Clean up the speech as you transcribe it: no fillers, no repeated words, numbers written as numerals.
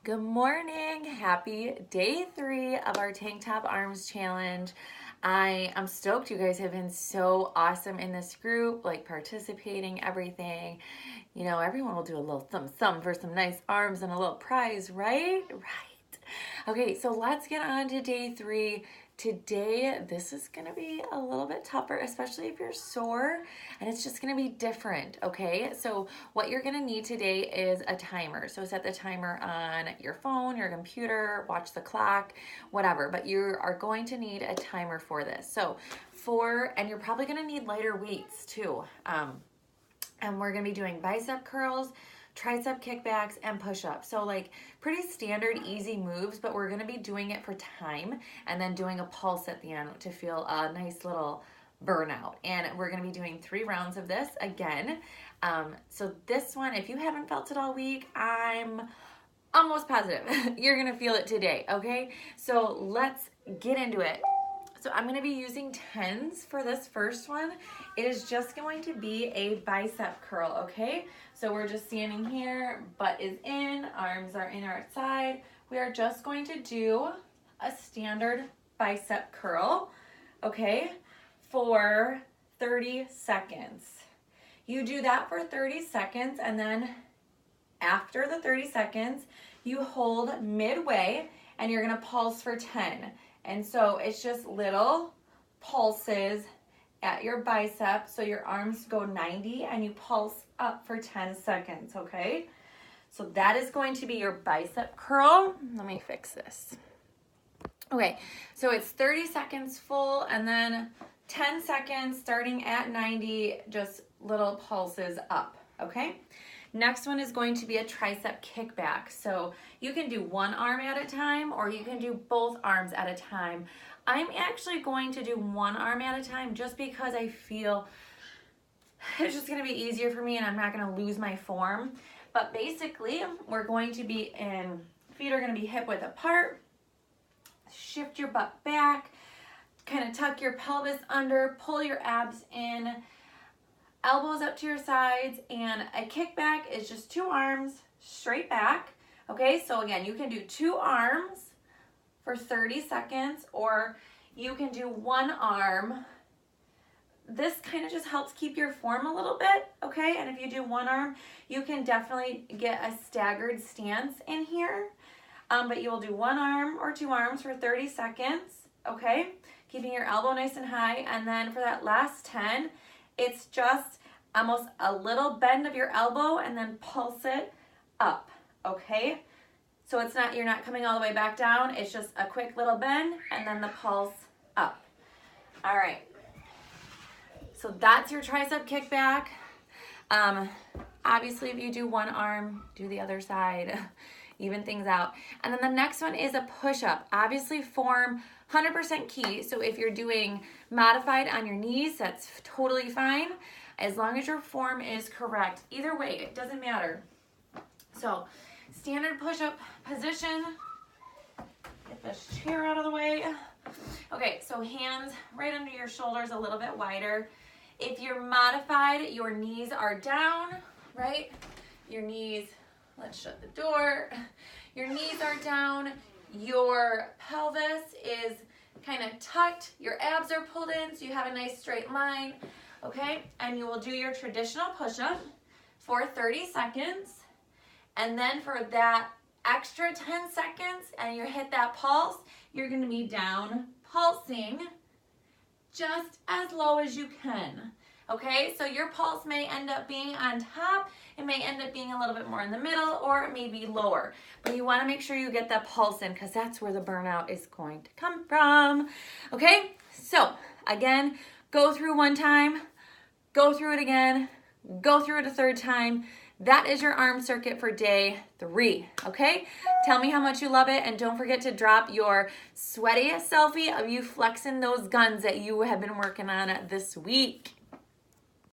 Good morning. Happy day 3 of our Tank Top Arms Challenge. I am stoked. You guys have been so awesome in this group, like participating, everything. You know, everyone will do a little thumb for some nice arms and a little prize, right? Right. Okay, so let's get on to day 3. Today, this is going to be a little bit tougher, especially if you're sore, and it's just going to be different, okay? So what you're going to need today is a timer. So set the timer on your phone, your computer, watch the clock, whatever, but you are going to need a timer for this. So and you're probably going to need lighter weights too. And we're going to be doing bicep curls, tricep kickbacks, and push-ups. So like pretty standard, easy moves, but we're gonna be doing it for time and then doing a pulse at the end to feel a nice little burnout. And we're gonna be doing 3 rounds of this again. So this one, if you haven't felt it all week, I'm almost positive you're gonna feel it today, okay? So let's get into it. So I'm going to be using 10s for this first one. It is just going to be a bicep curl, okay? So we're just standing here, butt is in, arms are in our side. We are just going to do a standard bicep curl, okay, for 30 seconds. You do that for 30 seconds, and then after the 30 seconds, you hold midway, and you're going to pulse for 10. And so it's just little pulses at your bicep. So your arms go 90 and you pulse up for 10 seconds, okay? So that is going to be your bicep curl. Let me fix this. Okay, so it's 30 seconds full and then 10 seconds starting at 90, just little pulses up, okay? Next one is going to be a tricep kickback. So you can do one arm at a time or you can do both arms at a time. I'm actually going to do one arm at a time just because I feel it's just gonna be easier for me and I'm not gonna lose my form. But basically, we're going to be feet are gonna be hip width apart. Shift your butt back, kind of tuck your pelvis under, pull your abs in, elbows up to your sides, and a kickback is just 2 arms straight back. Okay, so again, you can do 2 arms for 30 seconds, or you can do 1 arm. This kind of just helps keep your form a little bit, okay? And if you do 1 arm, you can definitely get a staggered stance in here. But you will do 1 arm or 2 arms for 30 seconds, okay? Keeping your elbow nice and high, and then for that last 10, it's just almost a little bend of your elbow and then pulse it up, okay? So you're not coming all the way back down. It's just a quick little bend and then the pulse up. All right. So that's your tricep kickback. Obviously, if you do 1 arm, do the other side. Even things out. And then the next one is a push-up. Obviously, form 100% key. So if you're doing modified on your knees, that's totally fine, as long as your form is correct. Either way, it doesn't matter. So standard push-up position. Get this chair out of the way. Okay, so hands right under your shoulders, a little bit wider. If you're modified, your knees are down, right? Your knees, let's shut the door. Your knees are down. Your pelvis is kind of tucked. Your abs are pulled in, so you have a nice straight line, okay? And you will do your traditional push-up for 30 seconds. And then for that extra 10 seconds and you hit that pulse, you're gonna be down pulsing just as low as you can. Okay, so your pulse may end up being on top, it may end up being a little bit more in the middle, or it may be lower. But you wanna make sure you get that pulse in because that's where the burnout is going to come from. Okay, so again, go through 1 time, go through it again, go through it a 3rd time. That is your arm circuit for day 3, okay? Tell me how much you love it, and don't forget to drop your sweaty selfie of you flexing those guns that you have been working on this week.